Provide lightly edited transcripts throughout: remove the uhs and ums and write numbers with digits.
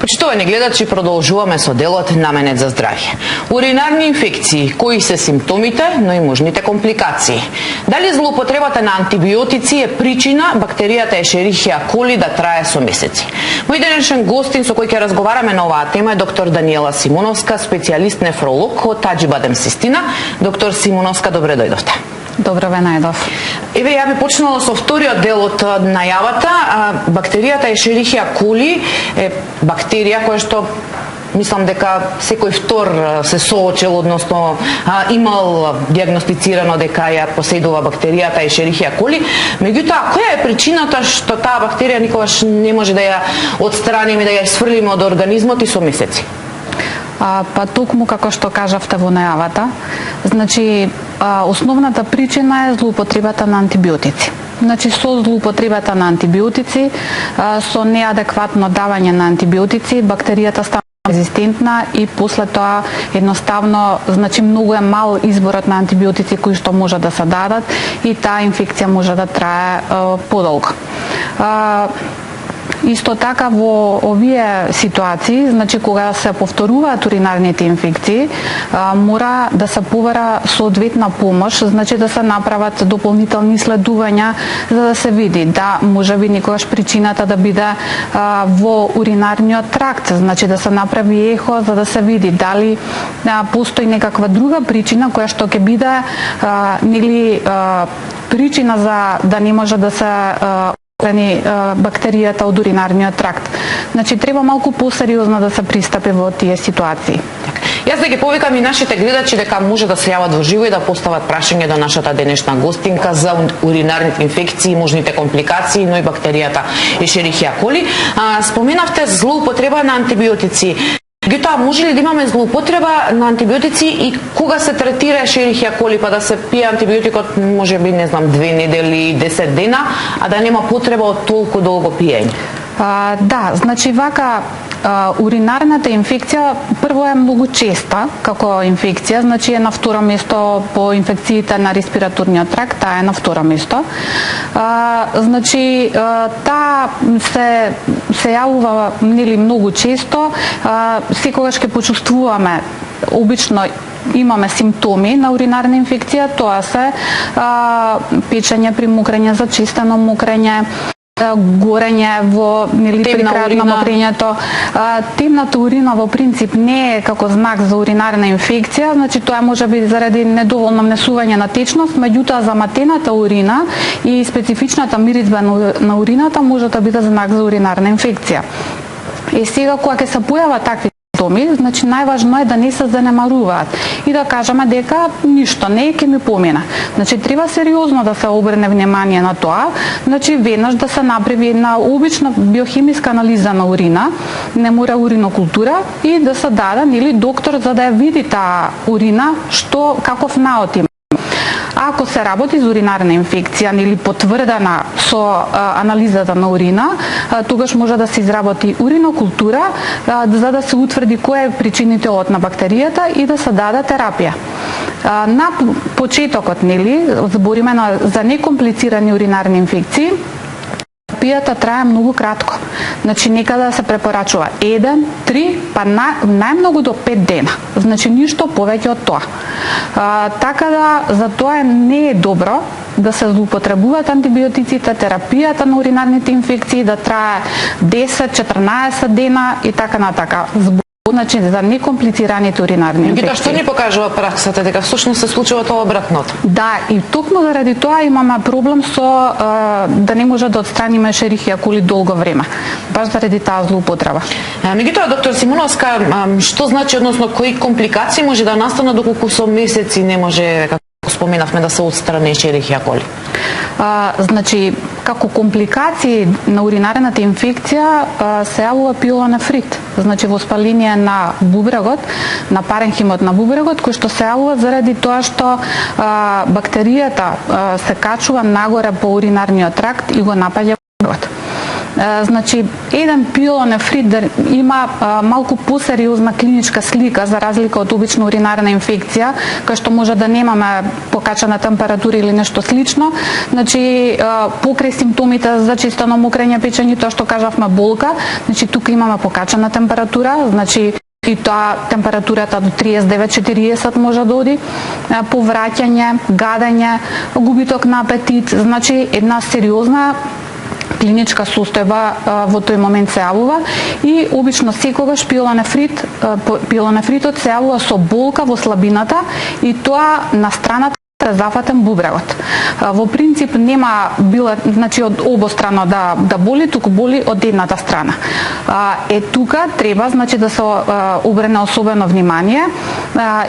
Почитувани гледачи, продолжуваме со делот наменет за здравје. Уринарни инфекции, кои се симптомите, но и можните компликации. Дали злоупотребата на антибиотици е причина бактеријата Ешерихија коли да трае со месеци? Мој денешен гостин со кој ќе разговараме на оваа тема е доктор Даниела Симоновска, специјалист нефролог од Аџибадем Систина. Доктор Симоновска, добре дојдовте. Добро ве најдов. Еве, ја би почнала со вториот дел од најавата. Бактеријата Ешерихија коли е бактерија која што мислам дека секој втор се соочил, односно имал диагностицирано дека ја поседува бактеријата Ешерихија коли. Меѓутоа, која е причината што таа бактерија никогаш не може да ја отстраниме, да ја сврлиме од организмот и со месеци? Па токму како што кажавте во најавата, значи основната причина е злоупотребата на антибиотици. Значи со злоупотребата на антибиотици, со неадекватно давање на антибиотици, бактеријата стана резистентна и после тоа едноставно, значи многу е мал изборот на антибиотици кои што може да се дадат и таа инфекција може да трае подолго. Исто така во овие ситуации, значи кога се повторуваат уринарните инфекции, мора да се повера соодветна помош, значи да се направат дополнителни исследувања за да се види да можеби никогаш причината да биде во уринарниот тракт, значи да се направи ехо за да се види дали постои некаква друга причина која што ќе биде причина за да не може да се бактеријата од уринарниот тракт. Значи треба малку посериозно да се пристапи во тие ситуации. Јас да ги повикам и нашите гледачи дека може да се јават во живо и да постават прашање до нашата денешна гостинка за уринарните инфекции, можните компликации, но и бактеријата Ешерихија коли. Споменавте злоупотреба на антибиотици. Меѓутоа, може ли да имаме злоупотреба на антибиотици и кога се третира Ешерихија коли, па да се пие антибиотикот, може би, не знам, 2 недели, 10 дена, а да нема потреба од толку долго пиење? Да, значи вака уринарната инфекција прво е многу честа како инфекција, значи е на второ место по инфекциите на респираторниот тракт, таа е на второ место. Значи таа се јавува многу често, секогаш ќе почувствуваме, обично имаме симптоми на уринарна инфекција, тоа се печење при мокрење, зачистено мокрење, горење во при крајот на мокрењето. Темната урина во принцип не е како знак за уринарна инфекција, значи тоа може би заради недоволно внесување на течност, меѓутоа заматената урина и специфичната миризба на урината може да биде знак за уринарна инфекција. И сега кога ќе се појават такви симптоми, значи најважно е да не се занемаруваат и да кажеме дека ништо не ќе ми помина. Значи треба сериозно да се обрне внимание на тоа, значи веднаш да се направи една обична биохемиска анализа на урина, не мора уринокултура и да се даде доктор за да ја види таа урина каков наод има. Ако се работи за уринарна инфекција или потврдена со анализата на урина, тогаш може да се изработи уринокултура за да се утврди кој е причинителот на бактеријата и да се даде терапија. На почетокот, збориме за некомплицирани уринарни инфекции, терапијата трае многу кратко. Значи некада се препорачува 1, 3, па најмногу до 5 дена. Значи ништо повеќе од тоа. Така да за тоа не е добро да се злоупотребуваат антибиотиците, терапијата на уринарните инфекции да трае 10-14 дена и така натака. Значи за некомплицираните уринарни инфекции. Што ни покажува праксата дека всушност се случува тоа обратното? Да, и токму заради тоа имаме проблем со да не може да отстраниме Ешерихија коли долго време. Баш заради таа злоупотреба. Меѓутоа, доктор Симоновска, што значи, односно кои компликации може да настанат доколку со месеци не може, како споменавме, да се отстрани Ешерихија коли? Значи, како компликации на уринарната инфекција се јавува пилонефрит, значи воспаление на бубрегот, на паренхимот на бубрегот, кој што се јавува заради тоа што бактеријата се качува нагоре по уринарниот тракт и го напаѓа бубрегот. Значи, еден пилонефрит да има малку посериозна клиничка слика за разлика од обична уринарна инфекција, кај што може да немаме покачена температура или нешто слично. Значи, покрај симптомите за чистено мокрење печење, тоа што кажавме болка, значи тука имаме покачена температура, значи и тоа температурата до 39-40 може да оди, повраќање, гадење, губиток на апетит, значи една сериозна клиничка состојба во тој момент се јавува и обично секогаш пилонефритот се јавува со болка во слабината и тоа на страната зафатен бубрегот. Во принцип нема значи од обострано да боли, туку боли од едната страна. Тука треба значи да се обрене особено внимание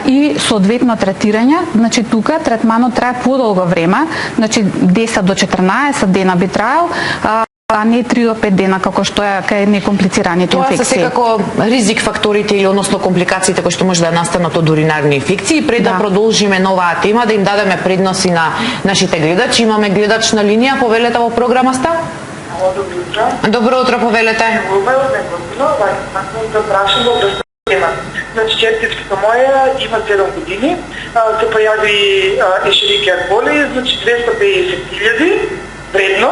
и соодветно третирање. Значи тука третманот трае подолго време, значи 10 до 14 дена би траел, а не 3 до 5 дена како што е кај некомплицираните инфекции. Тоа се секако ризик факторите или односно компликациите кои што може да настанат од уринарни инфекции. Пред да продолжиме новаа тема, да им дадеме предност и на нашите гледачи. Имаме гледач на линија, повелете во програма ста? Добро утро. Добро утро, повелете. Да прашам во врска тема. Значи, четкичката моја има 7 години, се појави ешерикија боли, значи 250.000 вредно,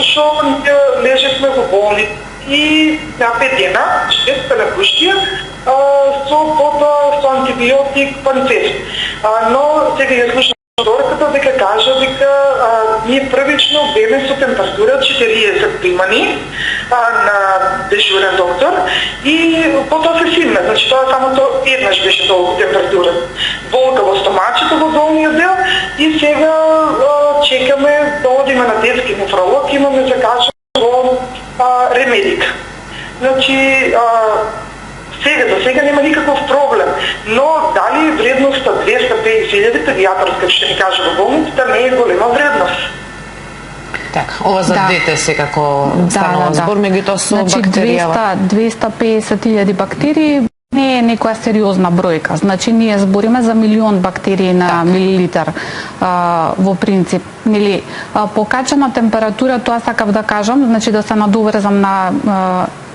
што лежевме во болница и на 5 дена, 6 на куштија, со антибиотик панцеф. Но сега ја слушам докторката дека кажа дека ние првично беме со температура 40 примани на дежурен доктор и потоа се симна, значи тоа само еднаш беше толку температура. Болка во стомачето во долниот дел и сега чекаме да одиме на детски нефролог, имаме закажано во Ремедик. Значи за сега нема никаков проблем, но дали вредноста 250.000 педијатарска што ни кажа во болницата не е голема вредност. Така, ова за дете секако станува збор, меѓутоа со бактеријава. 250.000 бактерии не е некоја сериозна бројка. Значи ние збориме за 1.000.000 бактерии на милилитар во принцип. Нели, покачена температура, тоа сакав да кажам, значи да се надоврзам на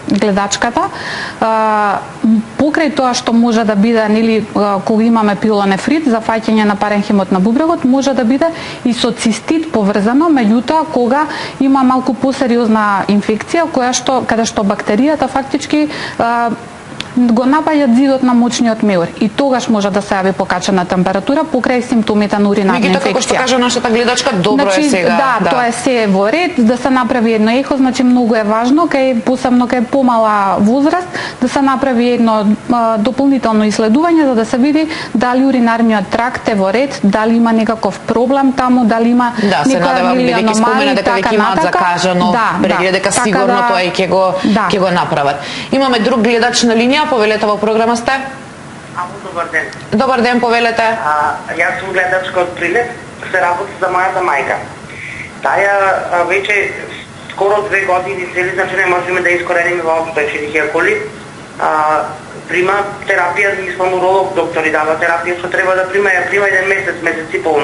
гледачката, покрај тоа што може да биде, нели, кога имаме пилонефрит, зафаќање на паренхимот на бубрегот, може да биде и со цистит поврзано, меѓутоа кога има малку посериозна инфекција, каде што бактеријата фактички го напаѓа зидот на мочниот меур и тогаш може да се јави покачена температура покрај симптомите на уринарна инфекција. Меѓутоа, како што кажа нашата гледачка, добро значи, е сега. Да, тоа е се во ред, да се направи едно ехо, значи многу е важно, посебно кај помала возраст, да се направи едно дополнително исследување за да се види дали уринарниот тракт е во ред, дали има некаков проблем таму, дали има некоја бидејќи спомена дека веќе имаат закажано преглед, дека сигурно тоа и ќе го направат. Имаме друг гледач на линија, повелете во програма сте? Добар ден. Добар ден, повелете. Јас сум гледачка од Прилеп, се работи за мојата мајка. Таја веќе скоро 2 години цели, значи не можеме да искорениме воопшто ешерихија коли. Прима терапија, ние сме уролог, доктори дава терапија што треба да прима, ја прима еден месец и пол.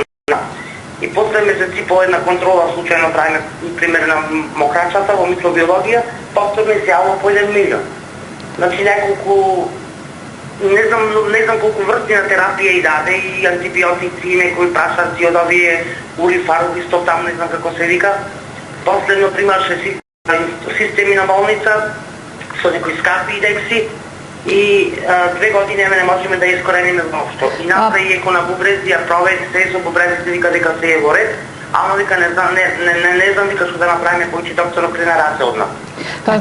И после месец и пол една контрола случајно правиме, пример на мокрачата во микробиологија, повторно се јавува по 1 милион. Значи неколку, не знам колку врсти на терапија и даде, и антибиотици, некои прашаци од овие урифаровисто, там не знам како се вика. Последно примаше системи на болница со некои скапи индекси и 2 години не можеме да искорениме воопшто. И направи и еко на бубрези, ја провери се со бубрезите, вика дека се е во ред, ама вика не знам вика што да направиме кој доктор крена расе од нас.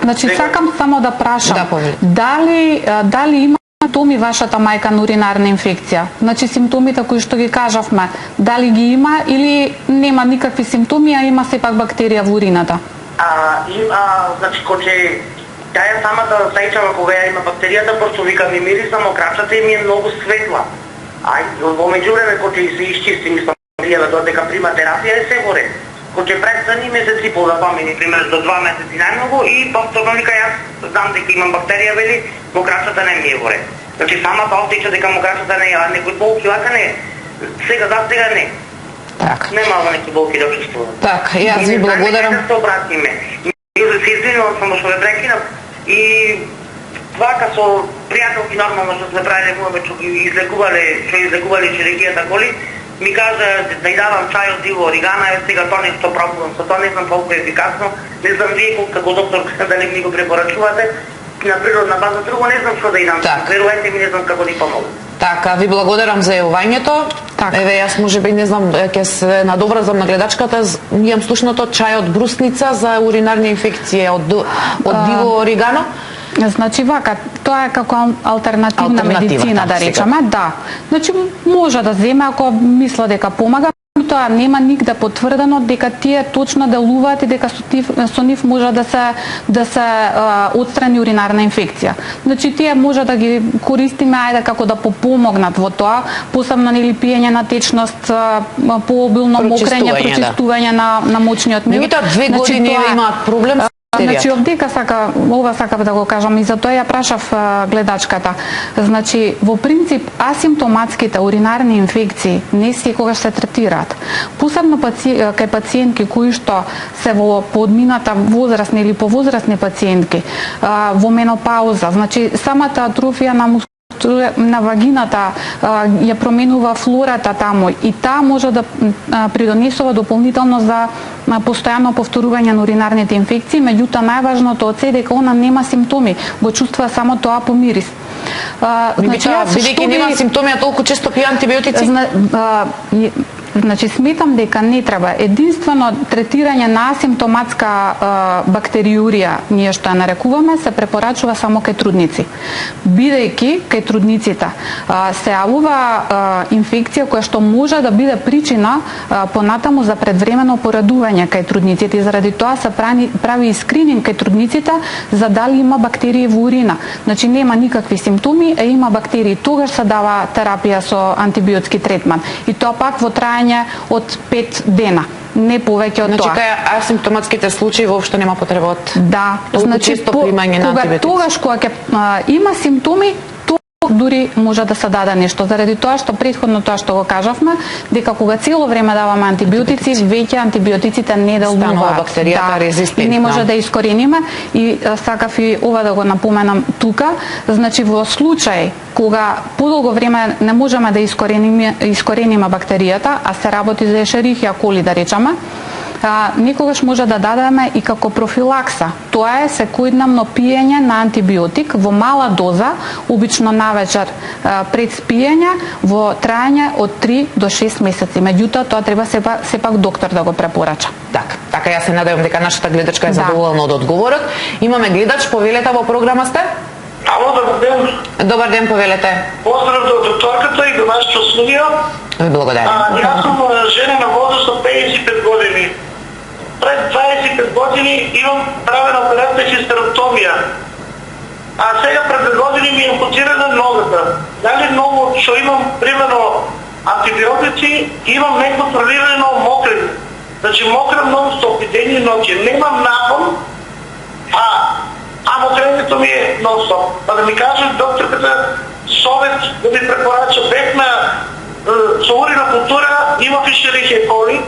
Значи сакам само да прашам, дали има симптоми вашата мајка на уринарна инфекција? Значи симптомите кои што ги кажавме, дали ги има или нема никакви симптоми, а има сепак бактерија во урината? Значи кога таа самата сајчава кога ја има бактеријата, пошто вика ми мириса, мокрачата и ми е многу светла. Во меѓувреме кога се изчисти, мислам, додека прима терапија е се во ред. Кога престани месец и пол да помини, пример до 2 месеци најмногу и повторно вика јас знам дека имам бактерија, вели, мокрачата не ми е во ред. Значи самата остича дека мокрачата не е, некои болки лака не е. Сега не. Нема неки болки да чувствувам. Така, јас ви благодарам. Да се обратиме. Се извинувам само што ве прекинав и вака со пријателки нормално што сме правиле муаве што ги излекувале чирургијата коли, ми кажа да ја давам чај од диво оригана, сега тоа нешто пробувам со тоа, не знам колку е ефикасно, не знам вие како доктор дали ми го препорачувате, на природна база, друго не знам што да идам. Верувајте ми, не знам како да помогу. Така, ви благодарам за јавувањето. Еве, јас можеби не знам, ќе се надобразам на гледачката, имам слушното чај од брусница за уринарни инфекции од диво оригано. Значи вака, тоа е како алтернативна медицина, да речеме, да. Значи може да земе ако мисла дека помага, тоа нема нигде потврдено дека тие точно делуваат и дека со нив може да се отстрани уринарна инфекција. Значи тие може да ги користиме ајде како да попомогнат во тоа, посебно нели пиење на течност, пообилно мокрење, прочистување на мочниот мил. Меѓутоа 2 години имаат проблем. Значи, овдека ова сакав да го кажам и затоа ја прашав гледачката. Значи, во принцип, асимптоматските уринарни инфекции не секогаш се третираат. Посебно кај пациентки кои што се во подмината возрастни или повозрастни пациентки, во менопауза, значи самата атрофија на вагината ја променува флората таму и таа може да придонесува дополнително за постојано повторување на уринарните инфекции, меѓутоа најважното од се дека она нема симптоми, го чувствува само тоа по мирис. Бидејќи нема симптоми, а толку често пие антибиотици? Значи, сметам дека не треба. Единствено третирање на асимптоматска бактериурија, ние што ја нарекуваме, се препорачува само кај трудници. Бидејќи кај трудниците се јавува инфекција која што може да биде причина понатаму за предвремено порадување кај трудниците и заради тоа се прави и скрининг кај трудниците за дали има бактерии во урина. Значи нема никакви симптоми, а има бактерии. Тогаш се дава терапија со антибиотски третман. И тоа пак во трајање од 5 дена, не повеќе од тоа. Значи кај асимптоматските случаи воопшто нема потреба од значи често примање на антибиотици. Тогаш кога има симптоми, дури може да се даде нешто. Заради тоа што предходно тоа што го кажавме, дека кога цело време даваме антибиотици, веќе антибиотиците не делуваат. Станува бактеријата резистентна. Не може да искорениме и сакав и ова да го напоменам тука. Значи во случај кога подолго време не можеме да искорениме бактеријата, а се работи за Ешерихија коли да речеме, некогаш може да дадеме и како профилакса. Тоа е секојдневно пиење на антибиотик во мала доза, обично навечер пред спиење, во трајање од 3 до 6 месеци. Меѓутоа, тоа треба сепак доктор да го препорача. Така јас се надевам дека нашата гледачка е задоволна од одговорот. Имаме гледач, повелете во програма сте? Ало, добар ден. Добар ден, повелете. Поздрав до докторката и до нашето студио. Ви благодарам. Јас сум жена на возраст од 55 години. Пред 25 години имам правена операција хистероктомија. А сега пред 2 години ми е ампутирана ногата. Дали многу што имам примерно антибиотици, имам неконтролирано мокрење. Значи мокрам нон-стоп и ден и ноќе. Немам напон, а мокрењето ми е нон-стоп. Па да ми каже докторката совет да ми препорача бег на со урина култура, имав Ешерихија коли.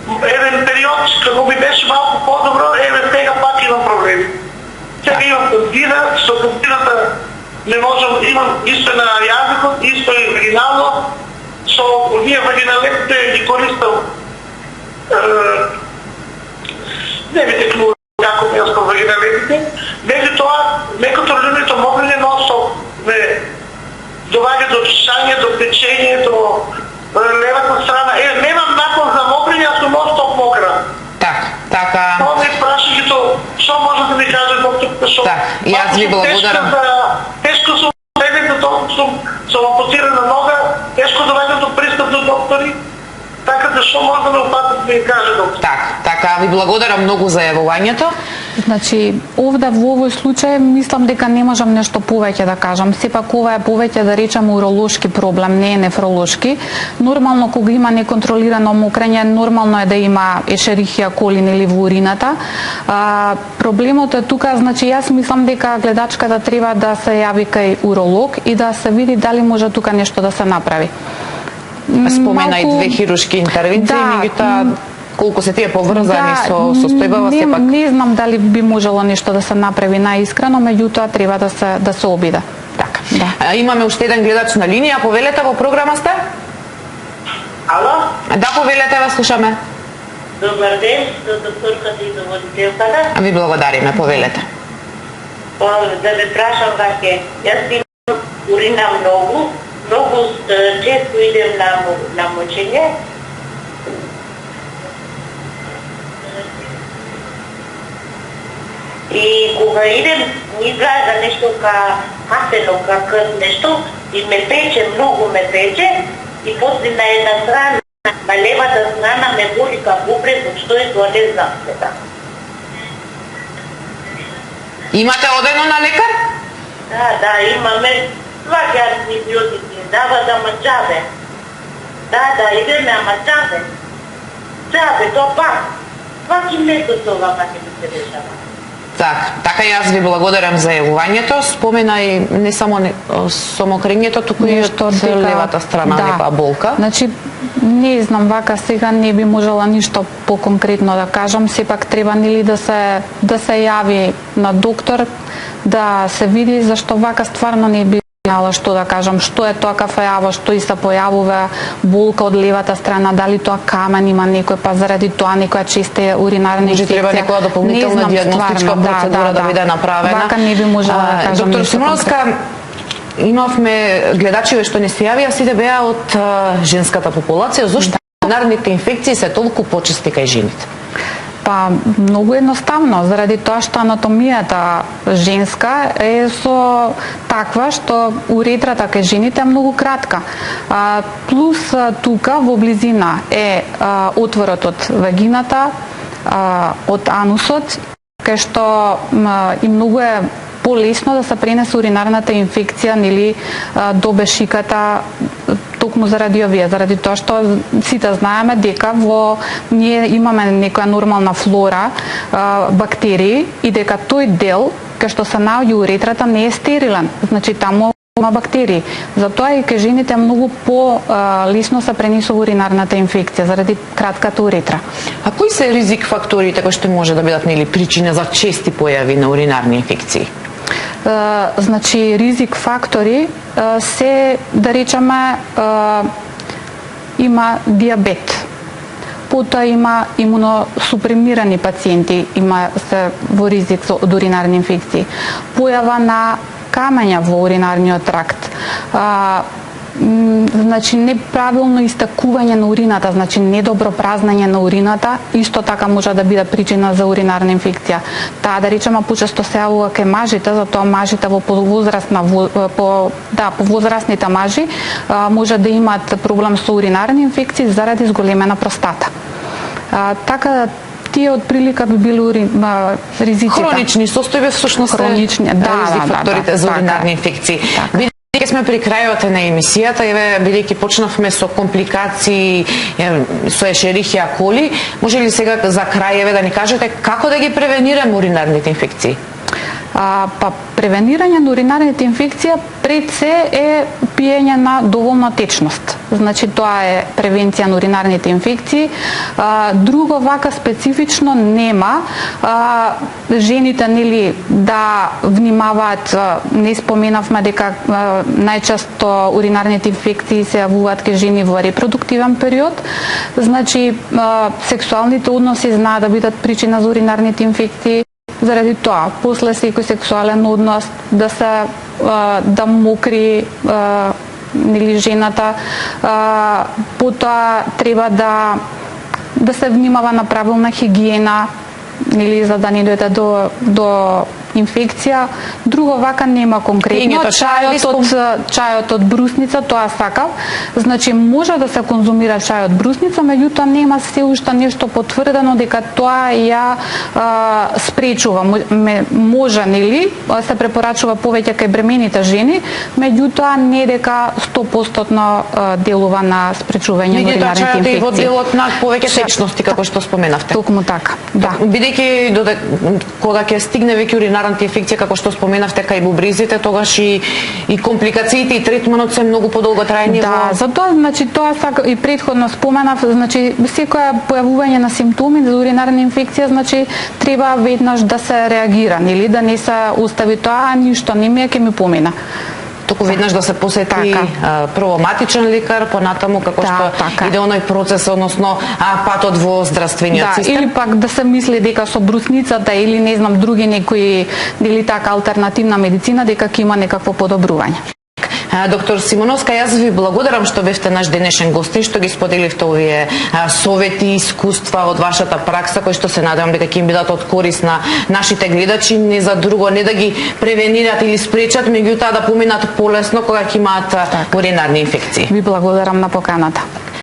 Еден период, како ми беше малку по-добро, сега пак имам проблеми. Сега имам кандида, со кандидата не можам, имам исто на јазикот, исто и вагинално, со ние вагиналетите ги користам не ви текнува како ми јас вагиналетите, меѓутоа неконтролираното мокрење нон-стоп ме доваѓа до чешање, до печење, до левата страна. Немам напон за мокрење, а сум нон-стоп мокра. Така. Тоа ме праши ги тоа, што може да ми каже докторка, што? И аз ви благодарам. Тешко сум бебето, толку сум ампутирана нога, тешко доведам до пристап до доктори, така да што може да ме опатат да ми каже доктор. Така, ви благодарам многу за јавувањето. Значи, овде во овој случај мислам дека не можам нешто повеќе да кажам. Сепак ова е повеќе да речеме уролошки проблем, не е нефролошки. Нормално кога има неконтролирано мокрење, нормално е да има Ешерихија коли или во урината. Проблемот е тука, значи јас мислам дека гледачката треба да се јави кај уролог и да се види дали може тука нешто да се направи. Спомена и 2 хируршки интервенции, меѓутоа колку се тие поврзани со состојбава сепак. Не знам дали би можело нешто да се направи наискрено, меѓутоа треба да се обиде. Така. Да. Имаме уште еден гледач на линија, повелете, во програма сте? Ало? Да, повелете, вас слушаме. Добар ден, до докторката и до водителката. Ви благодариме, повелете. Да ве прашам ваќе, јас имам урина многу често идем на мочење. И кога идем, ми изгледа нешто касено, крв нешто, и ме пече, многу ме пече, и после на една страна, на левата страна ме боли како бубрек, што е тоа не знам сега. Имате одено на лекар? Да, имаме сваки антибиотици, дава да ма джабе. Да, идеме, ама джабе. Джабе, тоа пак. Сваки месец ова пак ми се решава. Така и јас ви благодарам за јавувањето. Спомена и не само со мокрењето, туку и од левата страна некоја болка. Значи, не знам, вака сега не би можела ништо поконкретно да кажам, сепак треба нели да се јави на доктор, да се види, зашто вака стварно не би знала што да кажам, што е тоа кафеава, што и се појавува болка од левата страна, дали тоа камен има некој, па заради тоа некоја честа уринарна инфекција. Треба некоја дополнителна дијагностичка процедура да биде направена. Вака не би можела да кажам. Доктор Симоновска, имавме гледачи што не се јавија, сите беа од женската популација. Зошто уринарните инфекции се толку почести кај жените? Па, многу едноставно, заради тоа што анатомијата женска е со таква што уретрата кај жените е многу кратка. Плюс тука во близина е отворот од вагината, од анусот, кај што и многу е полесно да се пренесе уринарната инфекција нели до бешиката, токму заради овие, заради тоа што сите знаеме дека ние имаме некоја нормална флора, бактерии, и дека тој дел кај што се наоѓа уретрата не е стерилен, значи таму има бактерии. Затоа и кај жените многу по-лесно се пренесува уринарната инфекција заради кратката уретра. А кои се ризик факторите кои што може да бидат нели причина за чести појави на уринарни инфекции? Значи, ризик фактори се, да речеме, има диабет, потоа има имуносупремирани пациенти, има се во ризик од уринарни инфекции, појава на камења во уринарниот тракт, значи неправилно истакување на урината, значи недобро празнење на урината, исто така може да биде причина за уринарна инфекција. Таа, да речеме, почесто се јавува кај мажите, затоа мажите во повозрастните мажи може да имаат проблем со уринарни инфекции заради зголемена простата. Така тие од прилика би били ризиците. Хронични состојби всушност ризик факторите за уринарни инфекции. Бидејќи сме при крајот на емисијата, бидејќи почнавме со компликации со ешерихија коли, може ли сега за крај да ни кажете како да ги превенираме уринарните инфекции? Па превенирање на уринарните инфекции пред се е пиење на доволно течност. Значи тоа е превенција на уринарните инфекции. Друго вака специфично нема. Жените нели да внимаваат, не споменавме дека најчесто уринарните инфекции се јавуваат кај жени во репродуктивен период. Значи сексуалните односи знаат да бидат причина за уринарните инфекции. Заради тоа, после секој сексуален однос да мокри нели жената, потоа треба да се внимава на правилна хигиена, нели за да не дојде до инфекција. Друго вака нема конкретно. Чајот од брусница, тоа сакав. Значи може да се конзумира чај од брусница, меѓутоа нема се уште нешто потврдено дека тоа ја спречува. Може, нели, се препорачува повеќе кај бремените жени, меѓутоа не дека 100% делува на спречување на уринарните инфекции. Меѓутоа чајот е во делот на повеќе течности, како што споменавте. Токму така, да. Бидејќи кога ќе стигне веќе уринарната уринарните инфекции, како што споменавте, кај бубризите, тогаш и компликациите и третманот се многу подолготрајни. Да, затоа, значи, тоа и претходно споменав, значи, секоја појавување на симптоми за уринарна инфекција, значи, треба веднаш да се реагира, или да не се остави тоа, а ништо не ми ќе ми помина. Току веднаш да се посети прво матичен лекар, понатаму како што иде оној процес, односно патот во здравствениот систем. Или пак да се мисли дека со брусницата или не знам други некои или така алтернативна медицина дека ќе има некакво подобрување. Доктор Симоновска, јас ви благодарам што бевте наш денешен гостин, што ги споделивте овие совети и искуства од вашата пракса, кои што се надевам дека ќе им бидат од корис на нашите гледачи, не за друго, не да ги превенират или спречат, меѓутоа да поминат полесно кога ќе имаат уринарни инфекции. Ви благодарам на поканата.